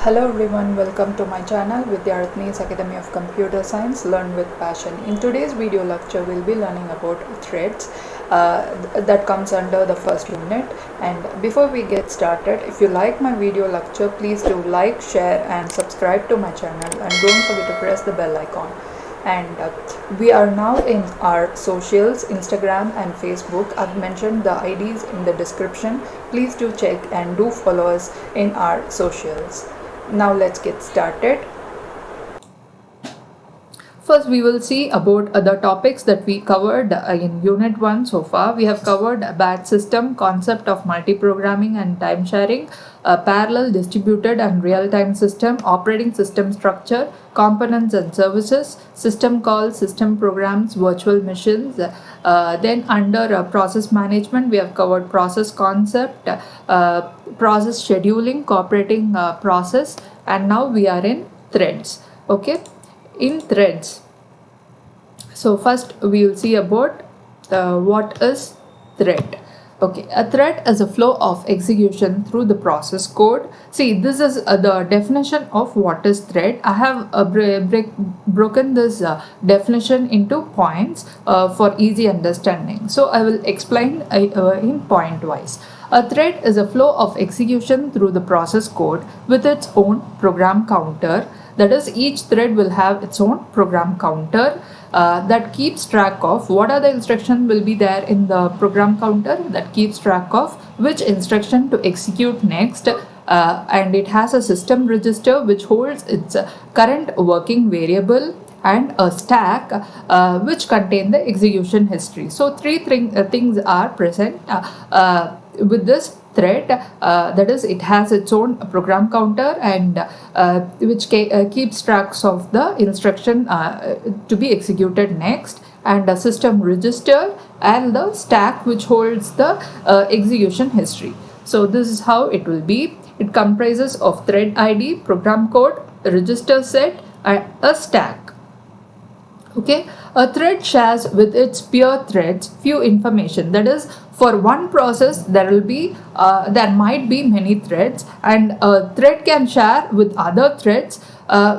Hello everyone, welcome to my channel Vidyarthini's Academy of Computer Science Learn with Passion. In today's video lecture, we'll be learning about threads that comes under the first unit. And before we get started, if you like my video lecture, please do like, share and subscribe to my channel, and don't forget to press the bell icon. And we are now in our socials, Instagram and Facebook. I've mentioned the IDs in the description. Please do check and do follow us in our socials. Now let's get started. First, we will see about the topics that we covered in Unit 1 so far. We have covered a batch system, concept of multi-programming and time sharing, parallel, distributed and real-time system, operating system structure, components and services, system calls, system programs, virtual machines. Then under process management, we have covered process concept, process scheduling, cooperating process, and now we are in threads. Okay. In threads, so first we will see about what is thread. Okay, a thread is a flow of execution through the process code. See, this is the definition of what is thread. I have broken this definition into points for easy understanding. So I will explain in point wise. A thread is a flow of execution through the process code with its own program counter. That is, each thread will have its own program counter that keeps track of what are the instructions will be there in the program counter, that keeps track of which instruction to execute next, and it has a system register which holds its current working variable and a stack which contain the execution history. So three things are present with this thread, that is, it has its own program counter and which keeps tracks of the instruction to be executed next, and a system register and the stack which holds the execution history. So this is how it will be. It comprises of thread ID, program code, register set and a stack. Okay, a thread shares with its peer threads few information. That is, for one process there might be many threads, and a thread can share with other threads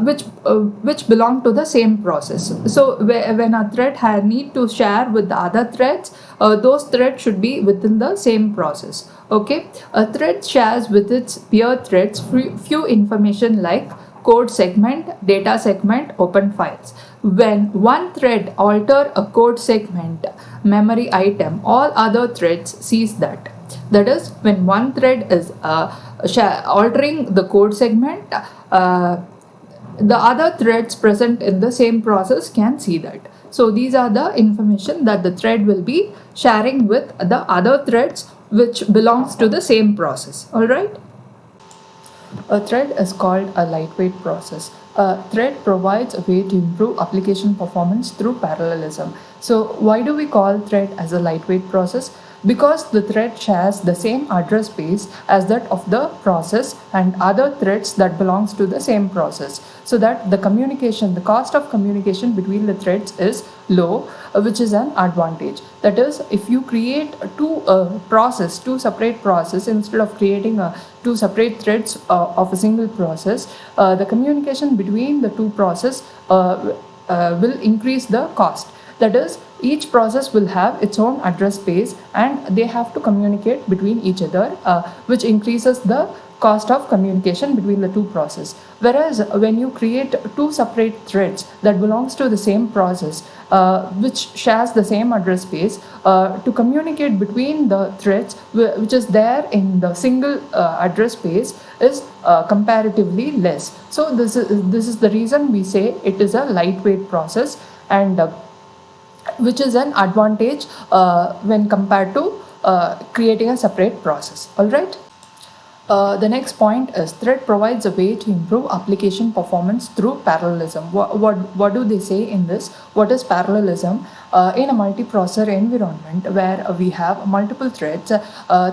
which belong to the same process. So when a thread need to share with the other threads, those threads should be within the same process. Okay, a thread shares with its peer threads few information like code segment, data segment, open files. When one thread alter a code segment memory item, all other threads sees that. That is, when one thread is altering the code segment, the other threads present in the same process can see that. So these are the information that the thread will be sharing with the other threads which belongs to the same process. All right. A thread is called a lightweight process. A thread provides a way to improve application performance through parallelism. So why do we call thread as a lightweight process? Because the thread shares the same address space as that of the process and other threads that belongs to the same process, so that the cost of communication between the threads is low, which is an advantage. That is, if you create two separate process instead of creating two separate threads of a single process, the communication between the two process will increase the cost. That is, each process will have its own address space and they have to communicate between each other, which increases the cost of communication between the two processes. Whereas when you create two separate threads that belongs to the same process, which shares the same address space, to communicate between the threads which is there in the single address space is comparatively less. So this is the reason we say it is a lightweight process, and which is an advantage when compared to creating a separate process. All right. The next point is thread provides a way to improve application performance through parallelism. What do they say in this? What is parallelism? In a multiprocessor environment where we have multiple threads,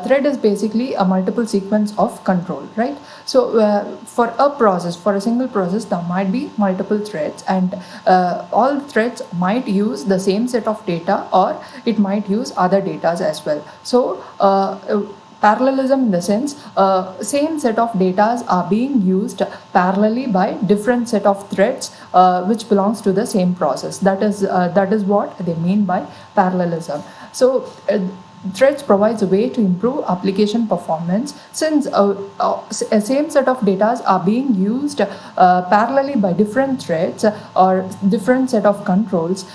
thread is basically a multiple sequence of control, right? So for a single process, there might be multiple threads, and all threads might use the same set of data, or it might use other data as well. So Parallelism in the sense same set of data are being used parallelly by different set of threads which belongs to the same process. That is what they mean by parallelism. So threads provides a way to improve application performance since a same set of data are being used parallelly by different threads or different set of controls.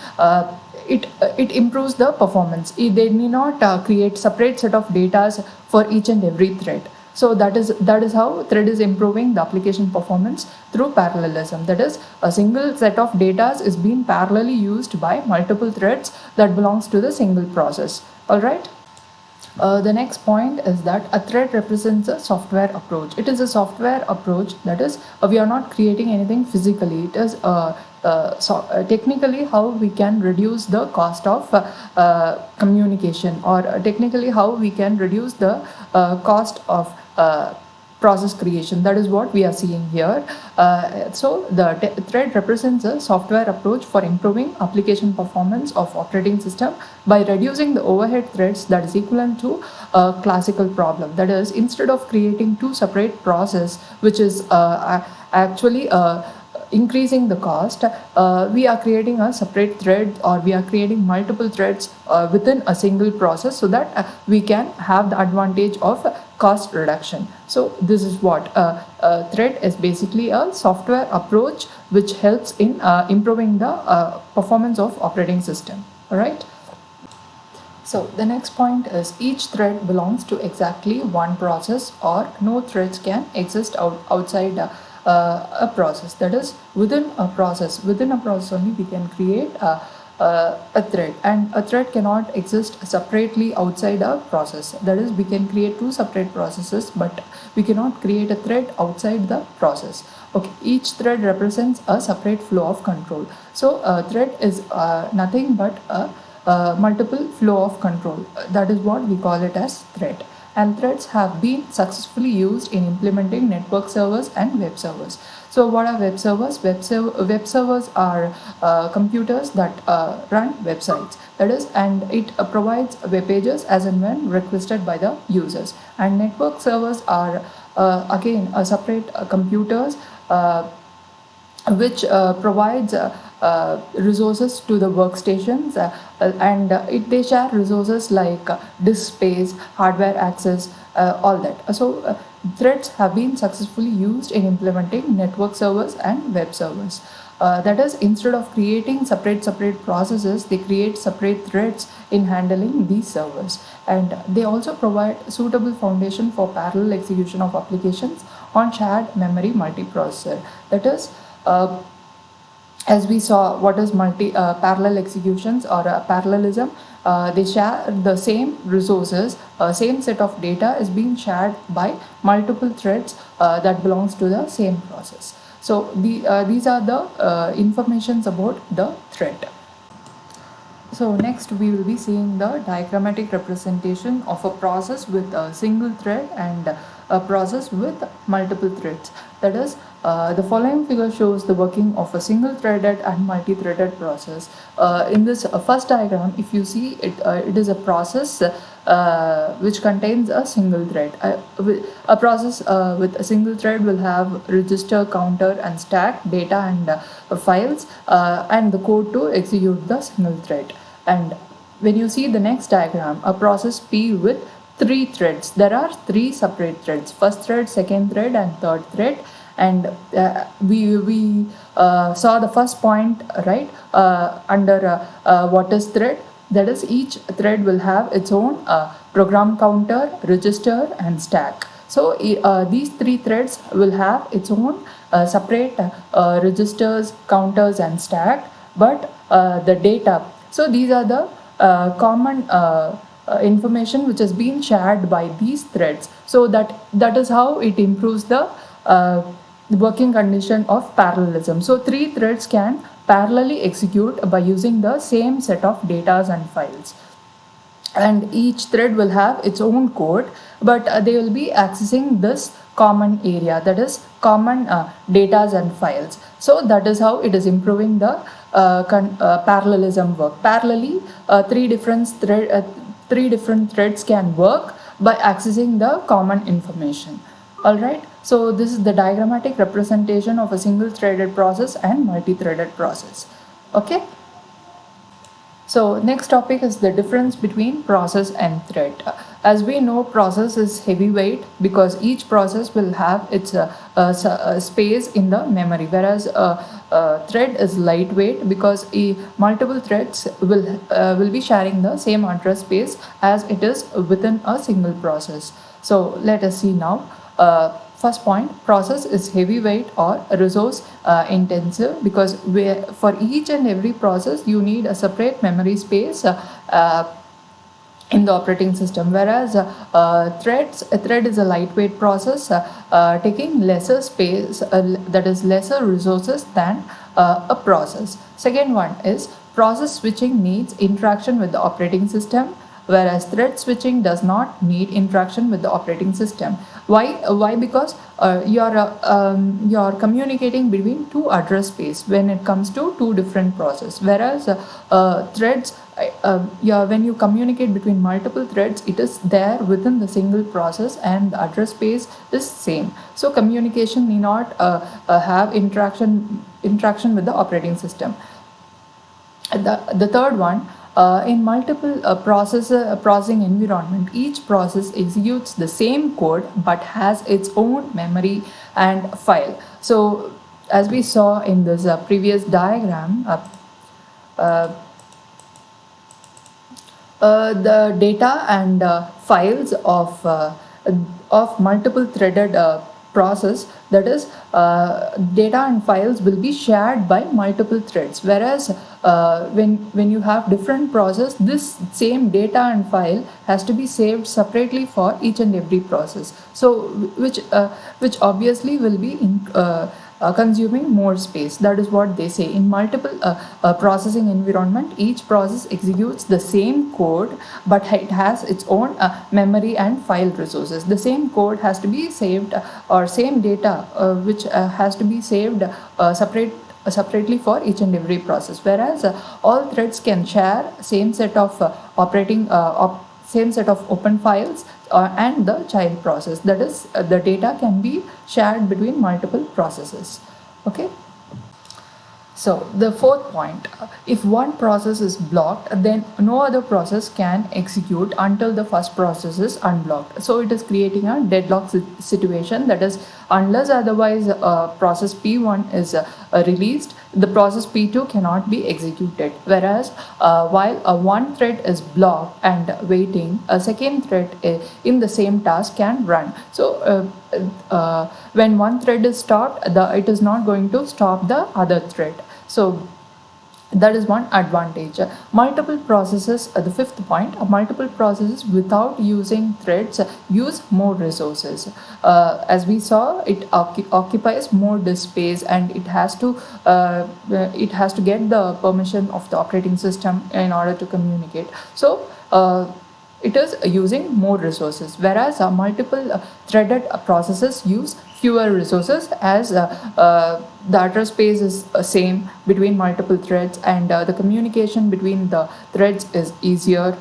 It improves the performance. They need not create separate set of data for each and every thread. So that is how thread is improving the application performance through parallelism. That is, a single set of data is being parallelly used by multiple threads that belongs to the single process. All right. The next point is that a thread represents a software approach. It is a software approach, that is, we are not creating anything physically. It is technically how we can reduce the cost of communication, or technically how we can reduce the cost of process creation. That is what we are seeing here. So the thread represents a software approach for improving application performance of operating system by reducing the overhead threads that is equivalent to a classical problem. That is, instead of creating two separate process, which is actually increasing the cost, we are creating a separate thread, or we are creating multiple threads within a single process, so that we can have the advantage of cost reduction. So this is what a thread is basically a software approach which helps in improving the performance of operating system. All right. So the next point is each thread belongs to exactly one process, or no threads can exist outside a process. That is, within a process only we can create a thread, and a thread cannot exist separately outside a process. That is, we can create two separate processes, but we cannot create a thread outside the process. Okay, each thread represents a separate flow of control. So a thread is nothing but a multiple flow of control. That is what we call it as thread. And threads have been successfully used in implementing network servers and web servers. So what are web servers? Web servers are computers that run websites. That is, and it provides web pages as and when requested by the users. And network servers are again separate computers which provides resources to the workstations, and they share resources like disk space, hardware access, all that. So threads have been successfully used in implementing network servers and web servers. That is, instead of creating separate processes, they create separate threads in handling these servers, and they also provide suitable foundation for parallel execution of applications on shared memory multiprocessor. That is, as we saw, what is parallel executions or parallelism? They share the same resources, same set of data is being shared by multiple threads that belongs to the same process. So these are the informations about the thread. So next we will be seeing the diagrammatic representation of a process with a single thread and a process with multiple threads. That is, the following figure shows the working of a single threaded and multi-threaded process. In this first diagram, if you see it, it is a process which contains a single thread. A process with a single thread will have register, counter and stack, data and files, and the code to execute the single thread. And when you see the next diagram, a process P with 3 threads. There are 3 separate threads: first thread, second thread and third thread. And we saw the first point, right, under what is thread. That is, each thread will have its own program counter, register and stack. So these 3 threads will have its own separate registers, counters and stack, but the data. So these are the common information which has been shared by these threads. So that is how it improves the working condition of parallelism. So 3 threads can parallelly execute by using the same set of data and files, and each thread will have its own code, but they will be accessing this common area, that is common data and files. So that is how it is improving the parallelism work. Parallelly, 3 different threads can work by accessing the common information. Alright, so this is the diagrammatic representation of a single threaded process and multi-threaded process. Okay. So next topic is the difference between process and thread. As we know, process is heavyweight because each process will have its space in the memory, whereas thread is lightweight because multiple threads will be sharing the same address space as it is within a single process. So let us see now. First point, process is heavyweight or resource intensive because for each and every process you need a separate memory space in the operating system, whereas a thread is a lightweight process taking lesser space, that is lesser resources than a process. Second one is process switching needs interaction with the operating system, whereas thread switching does not need interaction with the operating system. Why? Because you're communicating between two address space when it comes to two different processes, whereas threads, when you communicate between multiple threads, it is there within the single process and the address space is same. So communication need not have interaction with the operating system. The third one, in multiple processing environment, each process executes the same code but has its own memory and file. So as we saw in this previous diagram, the data and files of multiple threaded process, that is data and files will be shared by multiple threads, whereas when you have different process, this same data and file has to be saved separately for each and every process, so which obviously will be consuming more space. That is what they say. In multiple processing environment, each process executes the same code but it has its own memory and file resources. The same code has to be saved, or same data which has to be saved separately for each and every process, whereas all threads can share same set of same set of open files and the child process, that is the data can be shared between multiple processes. Okay. So the fourth point, if one process is blocked, then no other process can execute until the first process is unblocked. So it is creating a deadlock situation, that is unless otherwise process P1 is released, the process P2 cannot be executed, whereas while one thread is blocked and waiting, a second thread in the same task can run. So when one thread is stopped, it is not going to stop the other thread. So that is one advantage. Multiple processes, the fifth point, multiple processes without using threads use more resources. As we saw, it occupies more disk space and it has to get the permission of the operating system in order to communicate. So it is using more resources, whereas multiple threaded processes use fewer resources, as the address space is same between multiple threads and the communication between the threads is easier.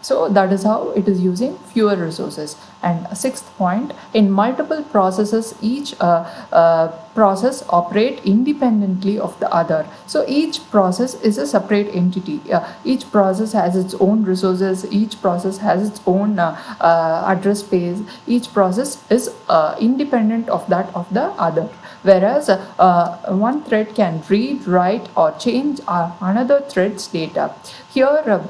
So that is how it is using fewer resources. And sixth point, in multiple processes, each process operate independently of the other. So each process is a separate entity. Each process has its own resources. Each process has its own address space. Each process is independent of that of the other. Whereas one thread can read, write, or change another thread's data. Here,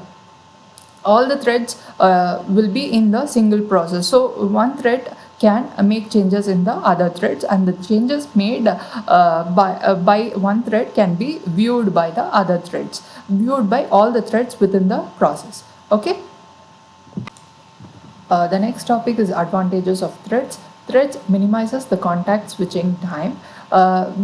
all the threads will be in the single process. So one thread can make changes in the other threads, and the changes made by one thread can be viewed by the other threads, viewed by all the threads within the process. Okay. The next topic is advantages of threads. Threads minimizes the contact switching time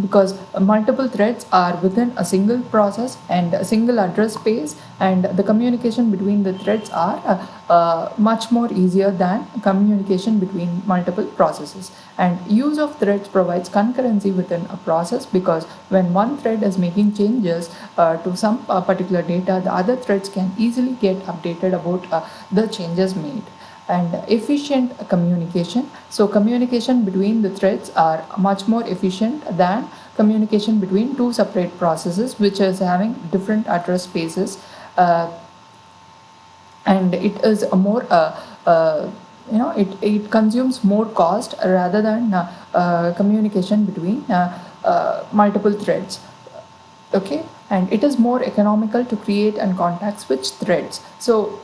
because multiple threads are within a single process and a single address space, and the communication between the threads are much more easier than communication between multiple processes. And use of threads provides concurrency within a process, because when one thread is making changes to some particular data, the other threads can easily get updated about the changes made. And efficient communication. So communication between the threads are much more efficient than communication between two separate processes which is having different address spaces, uh, and it is a more it consumes more cost rather than communication between multiple threads. Okay, and it is more economical to create and contact switch threads. So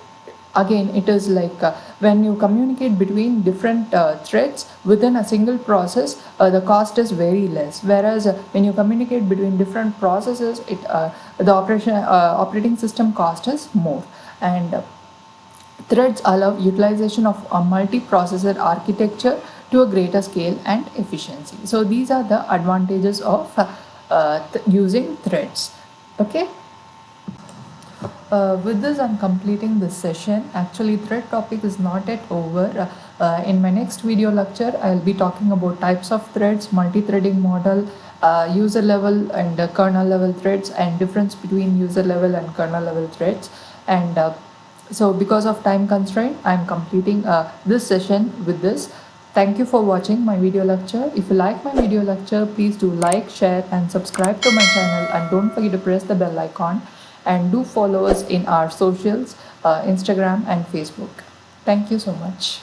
again, it is like when you communicate between different threads within a single process, the cost is very less, whereas when you communicate between different processes, the operating system cost is more. And threads allow utilization of a multi-processor architecture to a greater scale and efficiency. So these are the advantages of using threads. Okay. With this, I'm completing this session. Actually, thread topic is not yet over. In my next video lecture, I'll be talking about types of threads, multi-threading model, user level and kernel level threads, and difference between user level and kernel level threads. And so because of time constraint, I'm completing this session with this. Thank you for watching my video lecture. If you like my video lecture, please do like, share and subscribe to my channel, and don't forget to press the bell icon, and do follow us in our socials, Instagram and Facebook. Thank you so much.